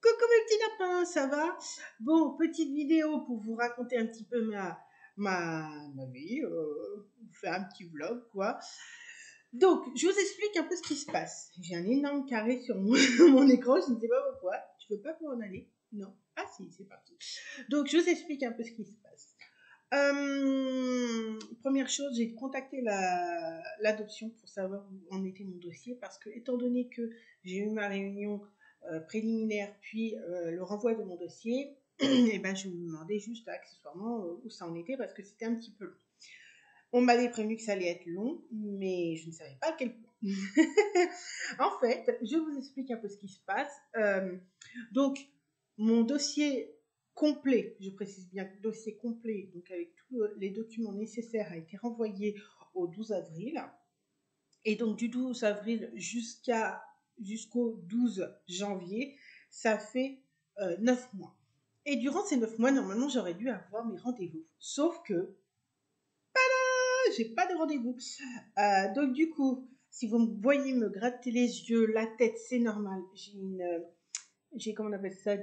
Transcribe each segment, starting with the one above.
Coucou mes petits lapins, ça va? Bon, petite vidéo pour vous raconter un petit peu ma vie, vous faire un petit vlog, quoi. Donc, je vous explique un peu ce qui se passe. J'ai un énorme carré sur mon écran, je ne sais pas pourquoi. Tu veux pas pour en aller? Non. Ah si, c'est parti. Donc, je vous explique un peu ce qui se passe. Première chose, j'ai contacté l'adoption pour savoir où en était mon dossier parce que, étant donné que j'ai eu ma réunion préliminaire puis le renvoi de mon dossier, et ben je me demandais juste accessoirement où ça en était parce que c'était un petit peu long. On m'avait prévenu que ça allait être long, mais je ne savais pas à quel point. En fait, je vous explique un peu ce qui se passe. Donc, mon dossier complet, je précise bien dossier complet, donc avec tous les documents nécessaires, a été renvoyé au 12 avril. Et donc du 12 avril jusqu'au 12 janvier, ça fait 9 mois. Et durant ces 9 mois, normalement, j'aurais dû avoir mes rendez-vous. Sauf que, j'ai pas de rendez-vous. Donc du coup, si vous me voyez me gratter les yeux, la tête, c'est normal. J'ai comment on appelle ça,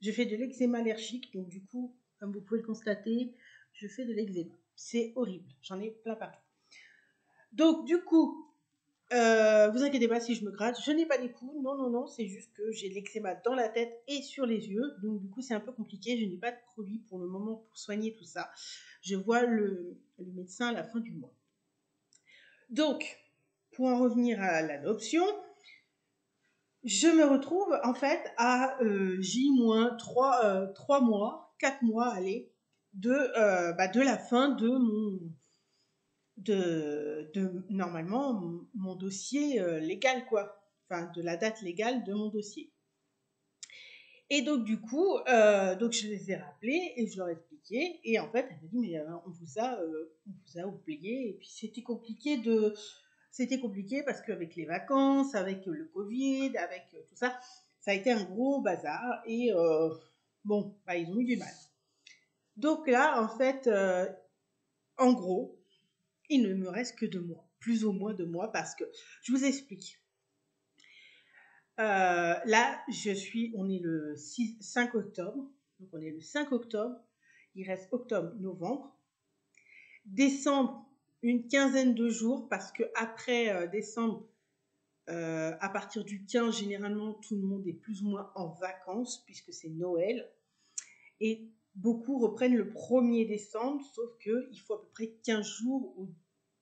je fais de l'eczéma allergique, donc du coup, comme vous pouvez le constater, je fais de l'eczéma. C'est horrible, j'en ai plein partout. Donc du coup, vous inquiétez pas si je me gratte, je n'ai pas des coups, non, c'est juste que j'ai de l'eczéma dans la tête et sur les yeux, donc du coup c'est un peu compliqué, je n'ai pas de produit pour le moment pour soigner tout ça. Je vois le médecin à la fin du mois. Donc, pour en revenir à l'adoption, je me retrouve en fait à J-3 mois, 4 mois, allez, de la fin de normalement mon dossier légal, quoi. Enfin, de la date légale de mon dossier. Et donc, du coup, donc je les ai rappelés et je leur ai expliqué. Et en fait, elle m'a dit, mais on vous a oublié. Et puis, c'était compliqué parce qu'avec les vacances, avec le Covid, avec tout ça, ça a été un gros bazar. Et bon, bah, ils ont eu du mal. Donc là, en fait, en gros, il ne me reste que 2 mois, plus ou moins 2 mois, parce que je vous explique. Là, on est le 5 octobre, donc on est le 5 octobre, il reste octobre, novembre, décembre, une quinzaine de jours, parce que après décembre, à partir du 15, généralement, tout le monde est plus ou moins en vacances, puisque c'est Noël, et beaucoup reprennent le 1er décembre, sauf qu'il faut à peu près 15 jours au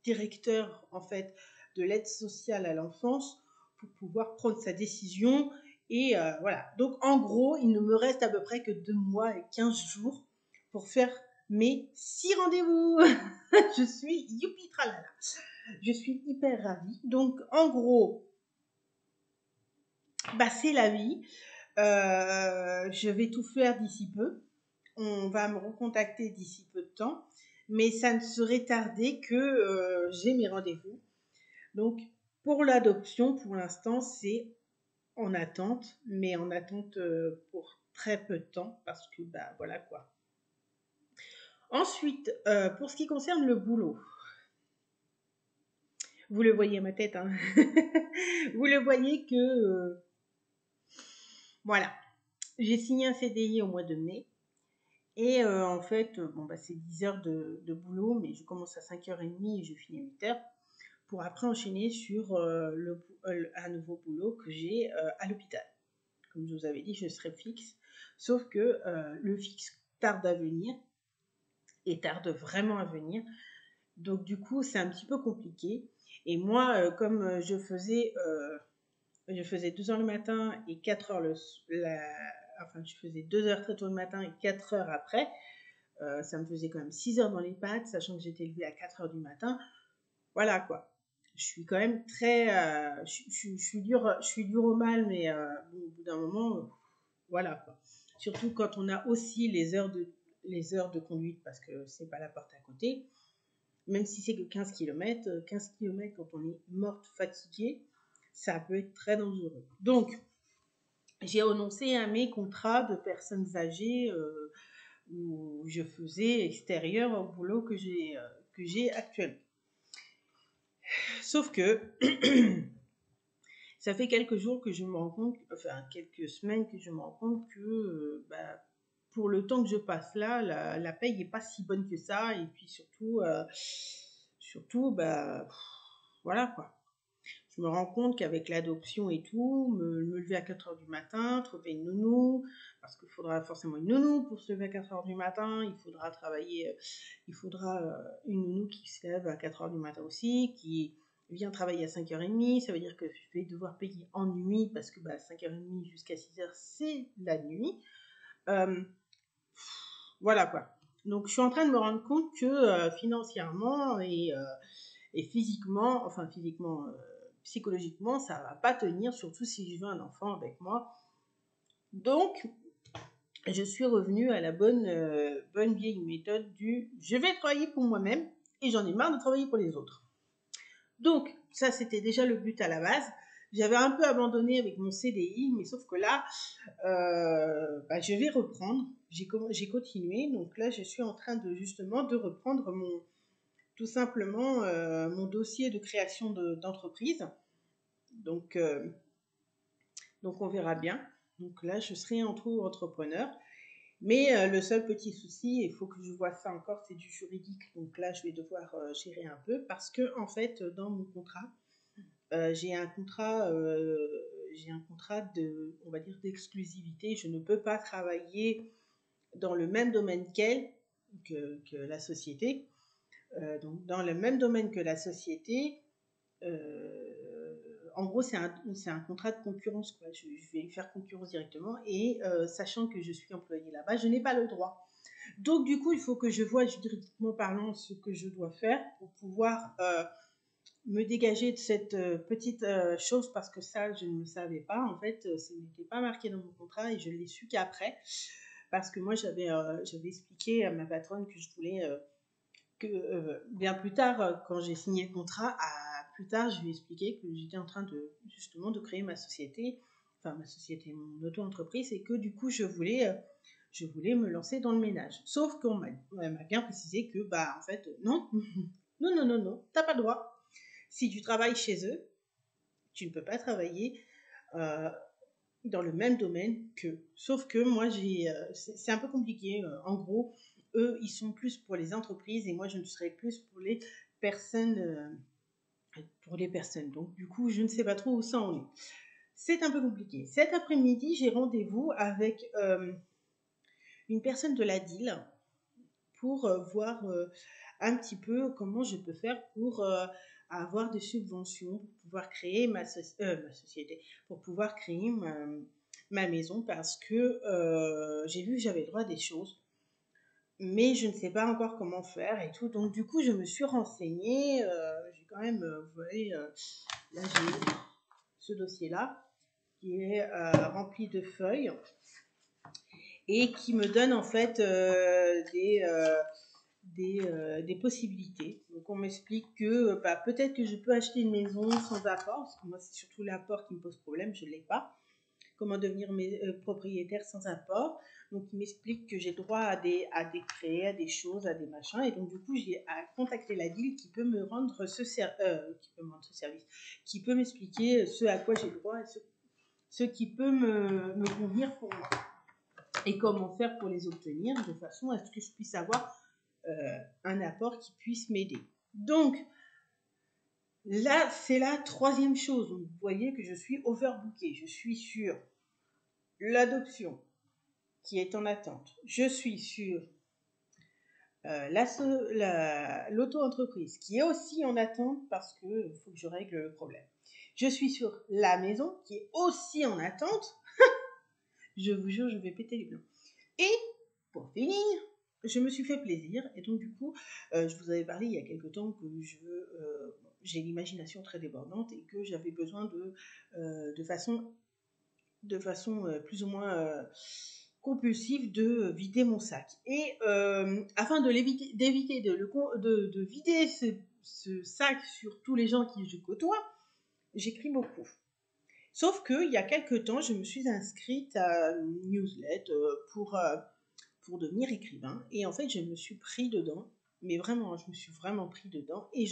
directeur, en fait, de l'aide sociale à l'enfance pour pouvoir prendre sa décision. Et voilà. Donc, en gros, il ne me reste à peu près que 2 mois et 15 jours pour faire mes 6 rendez-vous. Je suis youpi tralala. Je suis hyper ravie. Donc, en gros, bah, c'est la vie. Je vais tout faire d'ici peu. On va me recontacter d'ici peu de temps. Mais ça ne serait tardé que j'ai mes rendez-vous. Donc, pour l'adoption, pour l'instant, c'est en attente, mais en attente pour très peu de temps, parce que, bah, voilà quoi. Ensuite, pour ce qui concerne le boulot, vous le voyez à ma tête, hein. Vous le voyez que, voilà, j'ai signé un CDI au mois de mai, et en fait, bon, bah, c'est 10 heures de boulot, mais je commence à 5h30 et je finis à 8h. Pour après enchaîner sur un nouveau boulot que j'ai à l'hôpital. Comme je vous avais dit, je serai fixe, sauf que le fixe tarde à venir, et tarde vraiment à venir. Donc du coup, c'est un petit peu compliqué. Et moi, comme je faisais 2h le matin et 4h enfin, je faisais 2h très tôt le matin et 4h après, ça me faisait quand même 6h dans les pattes, sachant que j'étais levée à 4h du matin. Voilà quoi. Je suis quand même très, je suis dure au mal, mais bon, au bout d'un moment, voilà quoi. Surtout quand on a aussi les heures de conduite, parce que c'est pas la porte à côté. Même si c'est que 15 km, 15 km quand on est morte, fatiguée, ça peut être très dangereux. Donc, j'ai renoncé à mes contrats de personnes âgées où je faisais extérieur au boulot que j'ai actuellement. Sauf que ça fait quelques jours que je me rends compte, enfin quelques semaines que je me rends compte que pour le temps que je passe là, la paye n'est pas si bonne que ça. Et puis surtout, voilà quoi. Je me rends compte qu'avec l'adoption et tout, me lever à 4 heures du matin, trouver une nounou, parce qu'il faudra forcément une nounou pour se lever à 4 heures du matin, il faudra travailler, il faudra une nounou qui se lève à 4 heures du matin aussi, qui vient travailler à 5h30, ça veut dire que je vais devoir payer en nuit, parce que 5h30 jusqu'à 6h, c'est la nuit. Voilà quoi. Donc je suis en train de me rendre compte que financièrement et physiquement, psychologiquement, ça va pas tenir, surtout si je veux un enfant avec moi. Donc, je suis revenue à la bonne vieille méthode du je vais travailler pour moi-même et j'en ai marre de travailler pour les autres. Donc, ça, c'était déjà le but à la base. J'avais un peu abandonné avec mon CDI, mais sauf que là, je vais reprendre. J'ai continué, donc là, je suis en train de justement de reprendre tout simplement mon dossier de création d'entreprise. Donc on verra bien. Donc là, je serai entrepreneur. Mais le seul petit souci, il faut que je vois ça encore, c'est du juridique. Donc là, je vais devoir gérer un peu parce que en fait, dans mon contrat, j'ai un contrat de, on va dire, d'exclusivité. Je ne peux pas travailler dans le même domaine que la société. Donc dans le même domaine que la société, en gros, c'est un contrat de concurrence, quoi. Je vais lui faire concurrence directement et sachant que je suis employée là-bas, je n'ai pas le droit. Donc, du coup, il faut que je vois juridiquement parlant ce que je dois faire pour pouvoir me dégager de cette petite chose parce que ça, je ne le savais pas. En fait, ce n'était pas marqué dans mon contrat et je l'ai su qu'après parce que moi, j'avais expliqué à ma patronne que je voulais bien plus tard, quand j'ai signé le contrat, plus tard, je lui ai expliqué que j'étais en train de créer ma société, mon auto-entreprise, et que du coup, je voulais me lancer dans le ménage. Sauf qu'on m'a bien précisé que, en fait, non, non, t'as pas le droit. Si tu travailles chez eux, tu ne peux pas travailler dans le même domaine qu'eux. Sauf que moi, c'est un peu compliqué. En gros, eux, ils sont plus pour les entreprises et moi, je ne serai plus pour les personnes. Donc, du coup, je ne sais pas trop où ça en est. C'est un peu compliqué. Cet après-midi, j'ai rendez-vous avec une personne de la DIL pour voir un petit peu comment je peux faire pour avoir des subventions, pour pouvoir créer ma société, pour pouvoir créer ma maison parce que j'ai vu que j'avais le droit à des choses, mais je ne sais pas encore comment faire et tout. Donc, du coup, je me suis renseignée. J'ai quand même, vous voyez, là, j'ai ce dossier-là qui est rempli de feuilles et qui me donne en fait des possibilités. Donc on m'explique que peut-être que je peux acheter une maison sans apport, parce que moi c'est surtout l'apport qui me pose problème, je ne l'ai pas. Comment devenir propriétaire sans apport. Donc il m'explique que j'ai droit à des prêts, à des choses, à des machins. Et donc du coup j'ai contacté la DIL qui peut me rendre ce service, qui peut m'expliquer ce à quoi j'ai droit et ce qui peut me convenir pour moi. Et comment faire pour les obtenir de façon à ce que je puisse avoir un apport qui puisse m'aider. Donc, là, c'est la troisième chose. Donc, vous voyez que je suis overbookée. Je suis sur l'adoption qui est en attente. Je suis sur l'auto-entreprise qui est aussi en attente parce qu'il faut que je règle le problème. Je suis sur la maison qui est aussi en attente. Je vous jure, je vais péter les plombs. Et pour finir, je me suis fait plaisir et donc du coup, je vous avais parlé il y a quelque temps que j'ai l'imagination très débordante et que j'avais besoin de façon plus ou moins compulsive de vider mon sac. Et afin d'éviter de vider ce sac sur tous les gens qui je côtoie, j'écris beaucoup. Sauf qu'il y a quelque temps, je me suis inscrite à une newsletter pour devenir écrivain. Et en fait, je me suis pris dedans. Mais vraiment, je me suis vraiment pris dedans. Et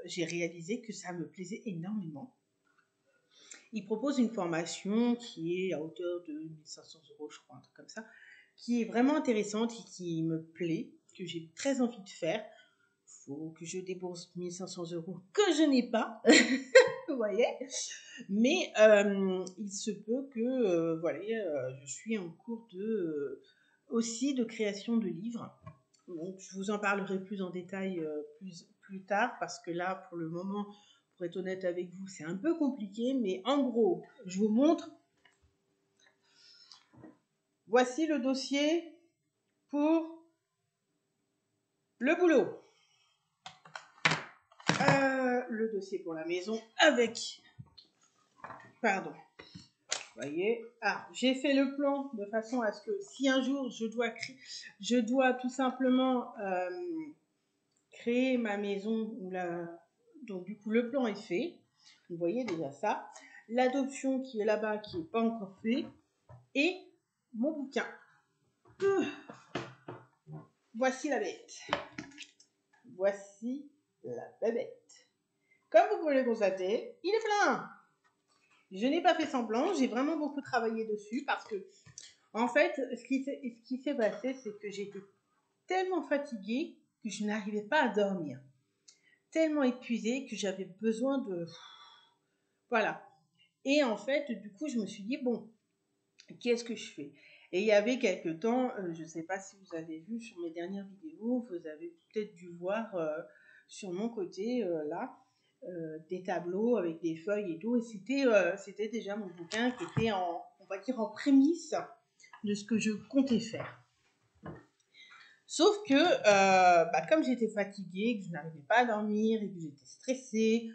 j'ai réalisé que ça me plaisait énormément. Il propose une formation qui est à hauteur de 1500 euros, je crois, un truc comme ça, qui est vraiment intéressante et qui me plaît, que j'ai très envie de faire. Il faut que je débourse 1500 euros que je n'ai pas, vous voyez. Mais il se peut que, je suis en cours aussi de création de livres. Donc, je vous en parlerai plus en détail plus tard, parce que là, pour le moment, pour être honnête avec vous, c'est un peu compliqué, mais en gros, je vous montre. Voici le dossier pour le boulot. Le dossier pour la maison avec... Pardon. Vous voyez, j'ai fait le plan de façon à ce que si un jour je dois tout simplement créer ma maison, donc du coup le plan est fait. Vous voyez déjà ça. L'adoption qui est là-bas, qui n'est pas encore fait, et mon bouquin. Voici la bête. Voici la bébête. Comme vous pouvez le constater, il est plein. Je n'ai pas fait semblant, j'ai vraiment beaucoup travaillé dessus parce que, en fait, ce qui s'est passé, c'est que j'étais tellement fatiguée que je n'arrivais pas à dormir. Tellement épuisée que j'avais besoin de... Voilà. Et en fait, du coup, je me suis dit, bon, qu'est-ce que je fais? Et il y avait quelques temps, je ne sais pas si vous avez vu sur mes dernières vidéos, vous avez peut-être dû voir sur mon côté, là, des tableaux avec des feuilles et tout. Et c'était déjà mon bouquin qui était on va dire, en prémisse de ce que je comptais faire. Sauf que, comme j'étais fatiguée, que je n'arrivais pas à dormir et que j'étais stressée,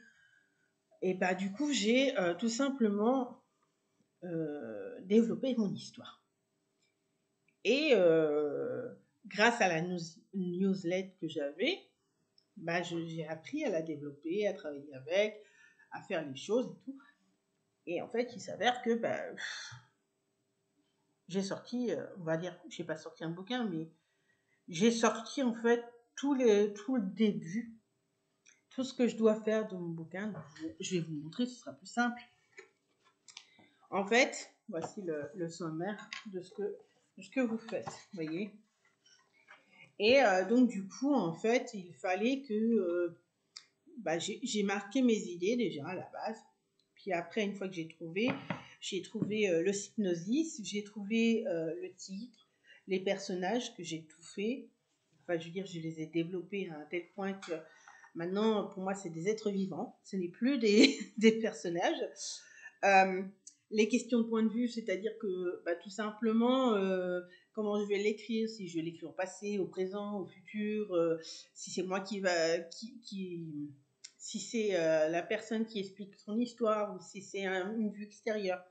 et du coup, j'ai tout simplement développé mon histoire. Et grâce à la newsletter que j'avais, j'ai appris à la développer, à travailler avec, à faire les choses et tout. Et en fait, il s'avère que j'ai sorti, on va dire, je n'ai pas sorti un bouquin, mais j'ai sorti en fait tout le début, tout ce que je dois faire dans mon bouquin. Donc, je vais vous montrer, ce sera plus simple. En fait, voici le sommaire de ce que vous faites, vous voyez. Et donc du coup, en fait, il fallait que j'ai marqué mes idées déjà à la base. Puis après, une fois que j'ai trouvé le Hypnosis, j'ai trouvé le titre, les personnages que j'ai tout fait. Enfin, je veux dire, je les ai développés à un tel point que maintenant, pour moi, c'est des êtres vivants. Ce n'est plus des personnages. Les questions de point de vue, c'est-à-dire que tout simplement, comment je vais l'écrire, si je vais l'écrire au passé, au présent, au futur, si c'est moi si c'est la personne qui explique son histoire ou si c'est une vue extérieure.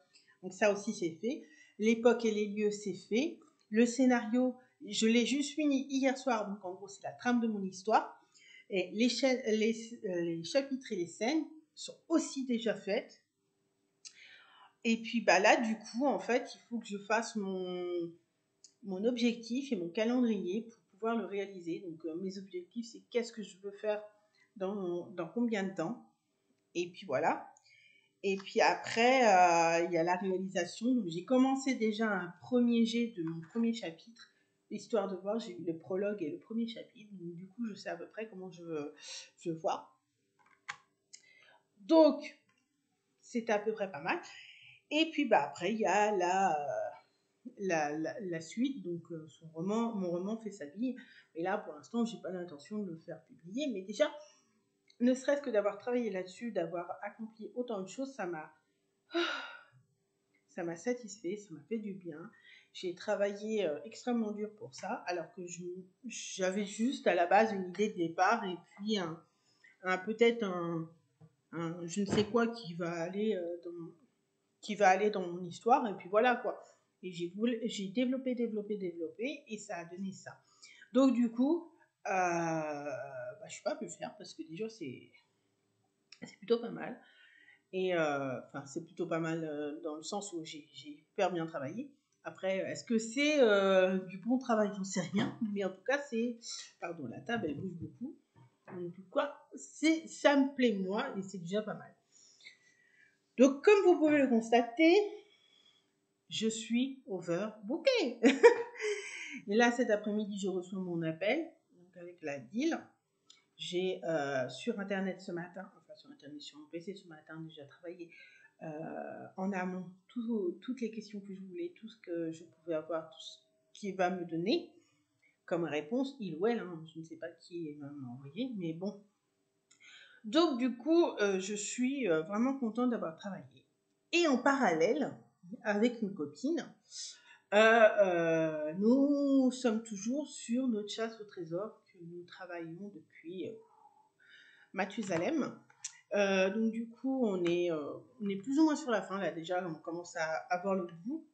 Donc ça aussi c'est fait. L'époque et les lieux, c'est fait. Le scénario, je l'ai juste fini hier soir, donc en gros c'est la trame de mon histoire. Et les chapitres et les scènes sont aussi déjà faites. Et puis là, du coup, en fait, il faut que je fasse mon objectif et mon calendrier pour pouvoir le réaliser. Donc, mes objectifs, c'est qu'est-ce que je veux faire dans combien de temps. Et puis voilà. Et puis après, il y a la réalisation. Donc, j'ai commencé déjà un premier jet de mon premier chapitre, histoire de voir. J'ai eu le prologue et le premier chapitre. Donc, du coup, je sais à peu près comment je veux voir. Donc, c'est à peu près pas mal. Et puis après, il y a la suite, donc mon roman fait sa vie. Et là, pour l'instant, j'ai pas l'intention de le faire publier, mais déjà, ne serait-ce que d'avoir travaillé là-dessus, d'avoir accompli autant de choses, ça m'a satisfait, ça m'a fait du bien. J'ai travaillé extrêmement dur pour ça, alors que j'avais juste à la base une idée de départ et puis peut-être un je ne sais quoi qui va aller dans mon histoire, et puis voilà quoi. Et j'ai développé, et ça a donné ça. Donc du coup, je suis pas pu le faire parce que déjà c'est plutôt pas mal. Et c'est plutôt pas mal dans le sens où j'ai hyper bien travaillé. Après, est-ce que c'est du bon travail? J'en sais rien. Mais en tout cas, pardon, la table elle bouge beaucoup. Donc, quoi, ça me plaît moi et c'est déjà pas mal. Donc, comme vous pouvez le constater, je suis overbookée. Et là, cet après-midi, je reçois mon appel donc avec la deal. J'ai sur Internet ce matin, enfin sur Internet, sur mon PC ce matin, déjà travaillé en amont toutes les questions que je voulais, tout ce que je pouvais avoir, tout ce qui va me donner comme réponse, il ou elle, hein, je ne sais pas qui va m'envoyer, mais bon. Donc du coup, je suis vraiment contente d'avoir travaillé. Et en parallèle, avec une copine, nous sommes toujours sur notre chasse au trésor que nous travaillons depuis Mathusalem. Donc du coup, on est plus ou moins sur la fin là déjà, on commence à avoir le goût.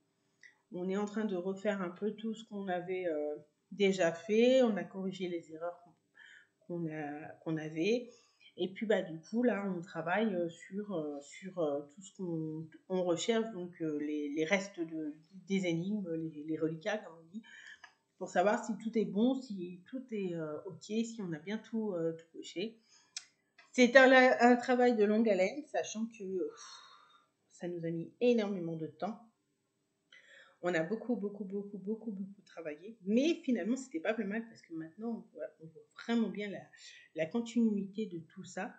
On est en train de refaire un peu tout ce qu'on avait déjà fait, on a corrigé les erreurs qu'on avait. Et puis bah du coup là, on travaille sur tout ce qu'on recherche, donc les restes des énigmes, les reliquats comme on dit, pour savoir si tout est bon, si tout est ok, si on a bien tout coché. C'est un travail de longue haleine, sachant que ça nous a mis énormément de temps. On a beaucoup travaillé, mais finalement, c'était pas plus mal parce que maintenant, on voit vraiment bien la continuité de tout ça.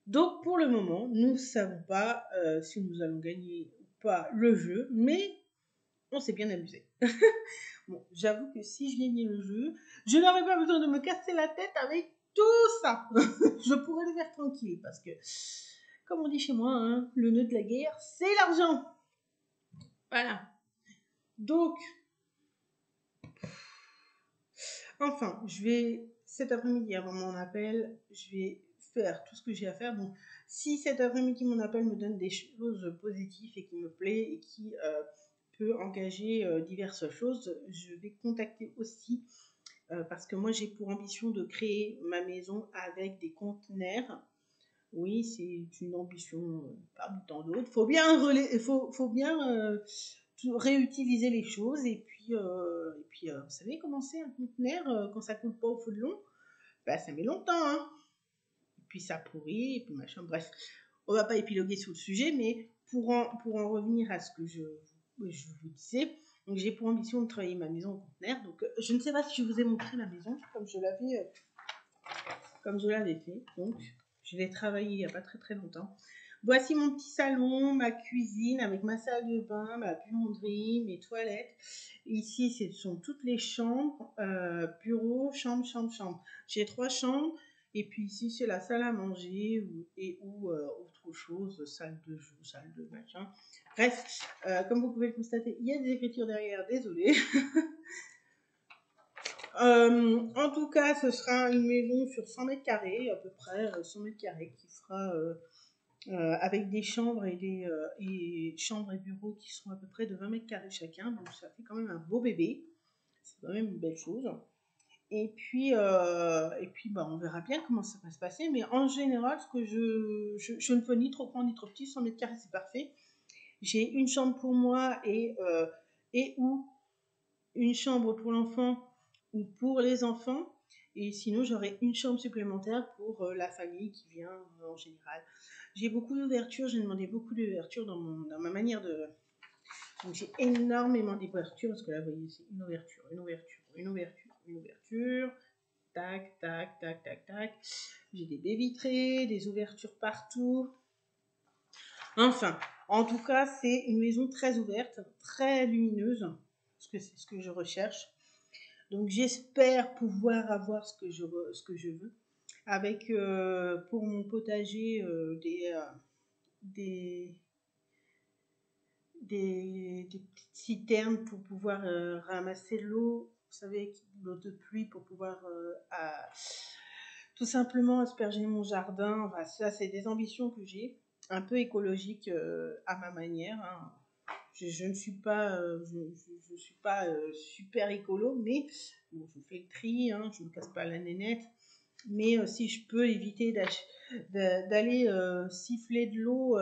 Donc, pour le moment, nous ne savons pas si nous allons gagner ou pas le jeu, mais on s'est bien amusé. Bon, j'avoue que si je gagnais le jeu, je n'aurais pas besoin de me casser la tête avec tout ça. Je pourrais le faire tranquille parce que, comme on dit chez moi, hein, le nœud de la guerre, c'est l'argent. Voilà. Donc, enfin, je vais, cet après-midi, avant mon appel, je vais faire tout ce que j'ai à faire. Donc, si cet après-midi, mon appel me donne des choses positives et qui me plaît et qui peut engager diverses choses, je vais contacter aussi parce que moi, j'ai pour ambition de créer ma maison avec des conteneurs. Oui, c'est une ambition parmi tant d'autres. Faut bien réutiliser les choses et puis, vous savez comment c'est un conteneur quand ça coule pas au feu de long, bah, ça met longtemps, hein. Et puis ça pourrit, et puis machin. Bref, on va pas épiloguer sur le sujet, mais pour en revenir à ce que je vous disais, donc j'ai pour ambition de travailler ma maison au conteneur. Donc je ne sais pas si je vous ai montré la maison comme je l'avais fait. Donc je l'ai travaillé il n'y a pas très longtemps. Voici mon petit salon, ma cuisine avec ma salle de bain, ma buanderie, mes toilettes. Ici, ce sont toutes les chambres, bureau, chambre. J'ai 3 chambres. Et puis ici, c'est la salle à manger ou autre chose, salle de jeu, salle de machin. Bref, comme vous pouvez le constater, il y a des écritures derrière, désolé. En tout cas, ce sera une maison sur 100 mètres carrés, à peu près 100 mètres carrés, qui sera avec des chambres et chambres et bureaux qui seront à peu près de 20 mètres carrés chacun. Donc ça fait quand même un beau bébé. C'est quand même une belle chose. Et puis bah, on verra bien comment ça va se passer. Mais en général, ce que je ne peux ni trop grand ni trop petit. 100 mètres carrés, c'est parfait. J'ai une chambre pour moi et ou une chambre pour l'enfant ou pour les enfants. Et sinon, j'aurai une chambre supplémentaire pour la famille qui vient en général. J'ai beaucoup d'ouvertures, j'ai demandé beaucoup d'ouvertures dans ma manière de... Donc j'ai énormément d'ouvertures, parce que là, vous voyez, c'est une ouverture. Tac. J'ai des baies vitrées, des ouvertures partout. Enfin, en tout cas, c'est une maison très ouverte, très lumineuse, parce que c'est ce que je recherche. Donc j'espère pouvoir avoir ce que je veux. Avec pour mon potager des petites citernes pour pouvoir ramasser l'eau, vous savez, l'eau de pluie pour pouvoir tout simplement asperger mon jardin. Enfin, ça, c'est des ambitions que j'ai, un peu écologiques à ma manière, hein. Je ne suis pas, je suis pas super écolo, mais bon, je fais le tri, hein, je ne me casse pas la nénette. Mais si je peux éviter d'aller siffler de l'eau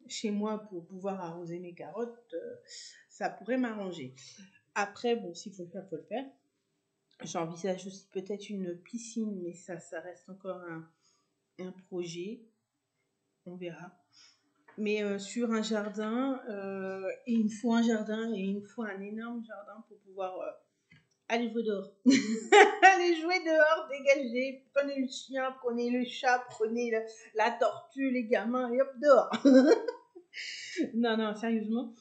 chez moi pour pouvoir arroser mes carottes, ça pourrait m'arranger. Après, bon, s'il faut le faire, faut le faire. J'envisage aussi peut-être une piscine, mais ça reste encore un projet. On verra. Mais sur un jardin, et il me faut un jardin et il me faut un énorme jardin pour pouvoir aller jouer dehors. Allez jouer dehors, dégagez, prenez le chien, prenez le chat, prenez la tortue, les gamins, et hop, dehors. Non, non, sérieusement.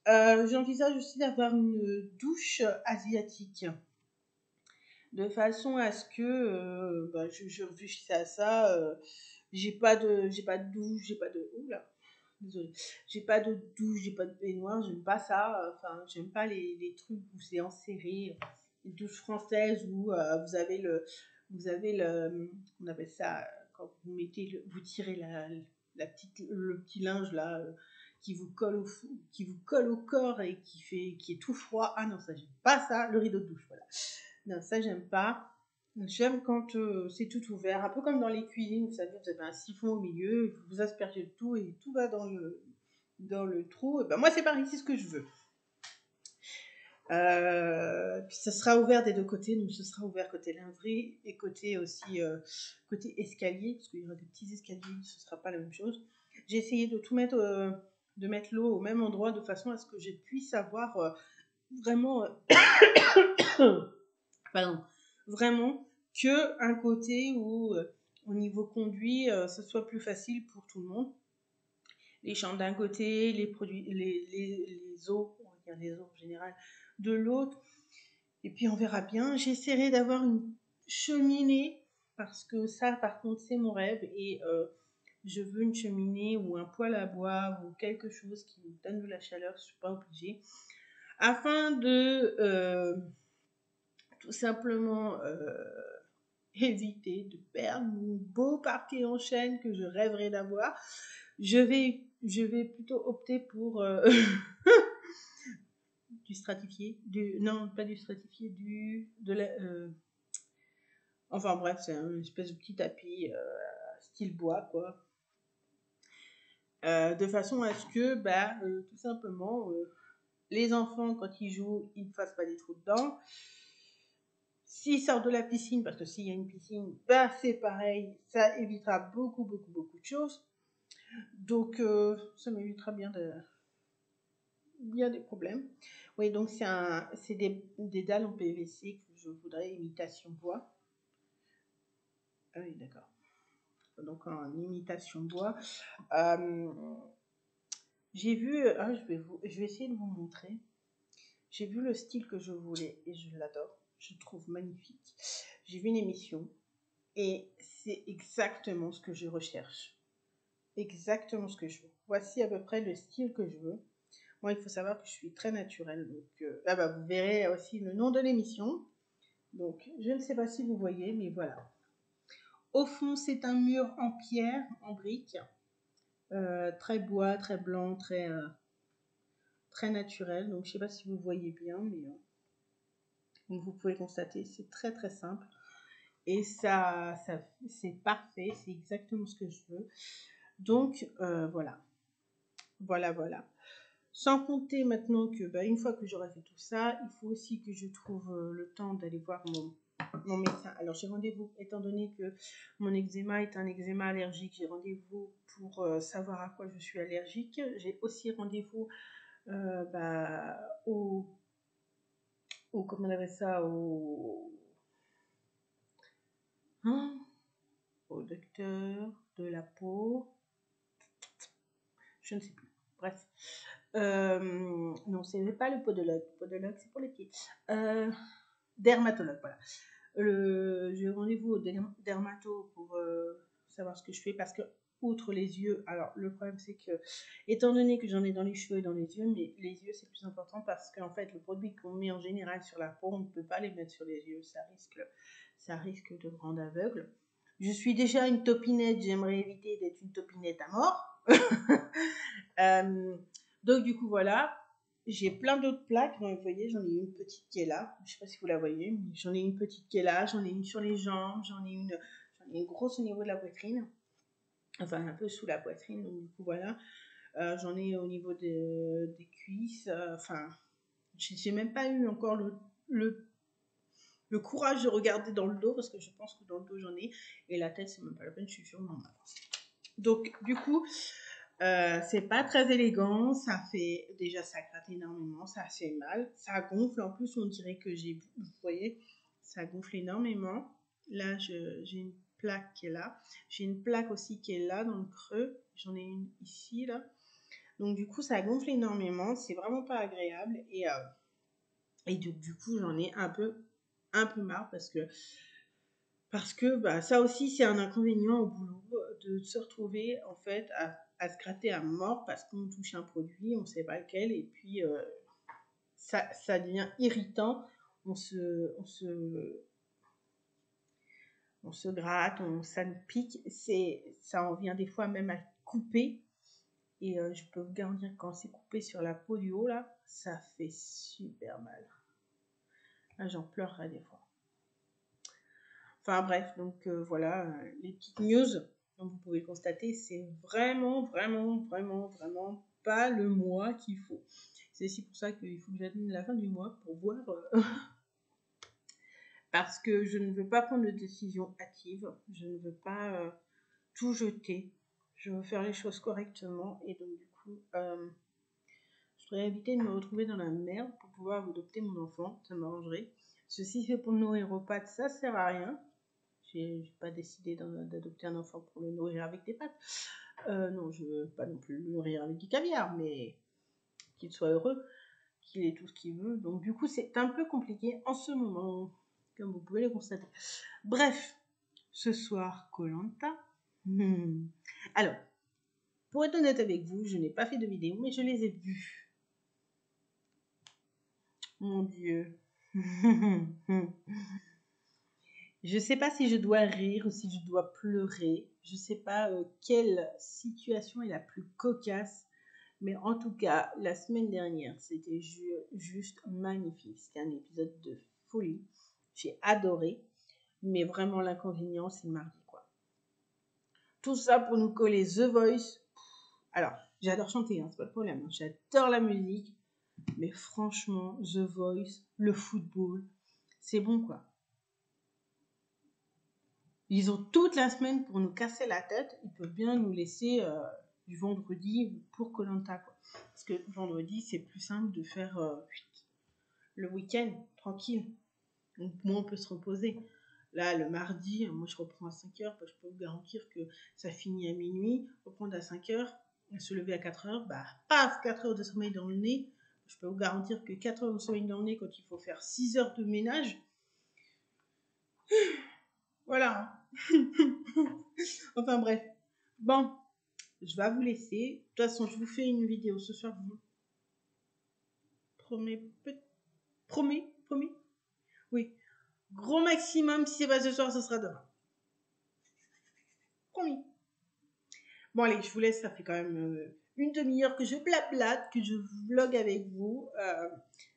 J'envisage aussi d'avoir une douche asiatique. De façon à ce que je réfléchissais à ça. J'ai pas de douche, j'ai pas de. Oula, désolée. J'ai pas de douche, j'ai pas de baignoire, j'aime pas ça. Enfin, j'aime pas les trucs où c'est enserré. Les douches françaises où vous avez on appelle ça quand vous mettez, vous tirez le petit linge là qui vous colle au corps et qui est tout froid. Ah non, ça j'aime pas ça. Le rideau de douche, voilà. Non, ça j'aime pas. J'aime quand c'est tout ouvert, un peu comme dans les cuisines, vous savez, vous avez un siphon au milieu, vous aspergez le tout et tout va dans le trou. Et ben moi c'est pareil, c'est ce que je veux. Puis ça sera ouvert des deux côtés, donc ce sera ouvert côté lingerie et côté aussi côté escalier, parce qu'il y aura des petits escaliers, ce sera pas la même chose. J'ai essayé de tout mettre, de mettre l'eau au même endroit de façon à ce que je puisse avoir vraiment, pardon, vraiment que un côté où au niveau conduit, ce soit plus facile pour tout le monde. Les chambres d'un côté, les produits, les eaux, on va dire les eaux en général, de l'autre. Et puis on verra bien. J'essaierai d'avoir une cheminée parce que ça, par contre, c'est mon rêve et je veux une cheminée ou un poêle à bois ou quelque chose qui me donne de la chaleur. Je suis pas obligée, afin de tout simplement éviter de perdre mon beau parquet en chaîne que je rêverais d'avoir. Je vais plutôt opter pour du stratifié, non pas du stratifié, enfin bref, c'est une espèce de petit tapis style bois quoi, de façon à ce que tout simplement les enfants quand ils jouent ils ne fassent pas des trous dedans. S'ils sortent de la piscine, parce que s'il y a une piscine, c'est pareil, ça évitera beaucoup, beaucoup, beaucoup de choses. Donc, ça m'évitera bien des problèmes. Oui, donc c'est des dalles en PVC que je voudrais imitation bois. Ah oui, d'accord. Donc, en imitation bois. Euh, j'ai vu, je vais essayer de vous montrer. J'ai vu le style que je voulais et je l'adore. Je le trouve magnifique. J'ai vu une émission et c'est exactement ce que je recherche. Exactement ce que je veux. Voici à peu près le style que je veux. Moi, il faut savoir que je suis très naturelle. Donc, vous verrez aussi le nom de l'émission. Donc, je ne sais pas si vous voyez, mais voilà. Au fond, c'est un mur en pierre, en briques. Très bois, très blanc, très naturel. Donc, je ne sais pas si vous voyez bien, mais donc vous pouvez constater, c'est très très simple. Et ça c'est parfait, c'est exactement ce que je veux. Donc, voilà. Voilà. Sans compter maintenant que une fois que j'aurai fait tout ça, il faut aussi que je trouve le temps d'aller voir mon médecin. Alors j'ai rendez-vous, étant donné que mon eczéma est un eczéma allergique, j'ai rendez-vous pour savoir à quoi je suis allergique. J'ai aussi rendez-vous comment on appelle ça, au docteur de la peau. Je ne sais plus. Bref. Non, ce n'est pas le podologue. Podologue, c'est pour les pieds. Dermatologue, voilà. J'ai rendez-vous au dermato pour savoir ce que je fais parce que, outre les yeux, alors le problème c'est que, étant donné que j'en ai dans les cheveux et dans les yeux, mais les yeux c'est plus important parce qu'en fait, le produit qu'on met en général sur la peau, on ne peut pas les mettre sur les yeux, ça risque de rendre aveugle. Je suis déjà une topinette, j'aimerais éviter d'être une topinette à mort. Donc du coup voilà, j'ai plein d'autres plaques. Donc, vous voyez, j'en ai une petite qui est là. Je ne sais pas si vous la voyez, mais j'en ai une petite qui est là. J'en ai une sur les jambes. J'en ai une grosse au niveau de la poitrine. Enfin, un peu sous la poitrine. Donc, du coup, voilà. J'en ai au niveau des cuisses. Enfin, j'ai même pas eu encore le le courage de regarder dans le dos, parce que je pense que dans le dos j'en ai, et la tête c'est même pas la peine, je suis sûre, non. Donc du coup, c'est pas très élégant, ça fait, déjà ça gratte énormément, ça fait mal, ça gonfle, en plus on dirait que vous voyez, ça gonfle énormément. Là j'ai une plaque qui est là, j'ai une plaque aussi qui est là dans le creux, j'en ai une ici là. Donc du coup ça gonfle énormément, c'est vraiment pas agréable, et du coup j'en ai un peu marre, parce que bah, ça aussi c'est un inconvénient au boulot, de se retrouver en fait à se gratter à mort parce qu'on touche un produit, on sait pas lequel, et puis ça devient irritant, on se gratte, ça nous pique, ça en vient des fois même à couper. Et je peux vous garantir que quand c'est coupé sur la peau du haut, là, ça fait super mal. Là, j'en pleurerais des fois. Enfin bref, donc voilà, les petites news, comme vous pouvez le constater, c'est vraiment, vraiment, vraiment, vraiment pas le mois qu'il faut. C'est aussi pour ça qu'il faut que j'attende la fin du mois pour voir. Parce que je ne veux pas prendre de décision hâtive, je ne veux pas tout jeter. Je veux faire les choses correctement, et donc du coup, je voudrais éviter de me retrouver dans la merde pour pouvoir adopter mon enfant, ça m'arrangerait. Ceci fait pour le nourrir aux pâtes, ça sert à rien. J'ai pas décidé d'adopter un enfant pour le nourrir avec des pâtes. Non, je veux pas non plus le nourrir avec du caviar, mais qu'il soit heureux, qu'il ait tout ce qu'il veut. Donc du coup, c'est un peu compliqué en ce moment, comme vous pouvez le constater. Bref, ce soir, Koh-Lanta. Alors, pour être honnête avec vous, je n'ai pas fait de vidéo, mais je les ai vus. Mon Dieu. Je ne sais pas si je dois rire ou si je dois pleurer. Je ne sais pas quelle situation est la plus cocasse. Mais en tout cas, la semaine dernière, c'était juste magnifique. C'était un épisode de folie. J'ai adoré. Mais vraiment, l'inconvénient, c'est mardi, quoi. Tout ça pour nous coller The Voice. Alors, j'adore chanter, hein, c'est pas le problème. J'adore la musique. Mais franchement, The Voice, le football, c'est bon, quoi. Ils ont toute la semaine pour nous casser la tête. Ils peuvent bien nous laisser du vendredi pour Koh-Lanta, quoi. Parce que vendredi, c'est plus simple de faire le week-end, tranquille. Donc, moi, on peut se reposer. Là, le mardi, moi, je reprends à 5h. Bah, je peux vous garantir que ça finit à minuit. Reprendre à 5h, se lever à 4h. Bah, paf, 4 heures de sommeil dans le nez. Je peux vous garantir que 4 heures de sommeil dans le nez, quand il faut faire 6 heures de ménage, voilà. Enfin bref. Bon, je vais vous laisser. De toute façon, je vous fais une vidéo ce soir. Vous promis. Oui. Gros maximum, si c'est pas ce soir, ce sera demain. Promis. Bon allez, je vous laisse. Ça fait quand même une demi-heure que je blablate, que je vlog avec vous,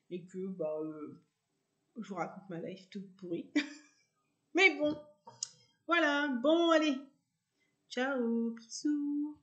et que je vous raconte ma life toute pourrie. Mais bon, voilà. Bon allez. Ciao, bisous.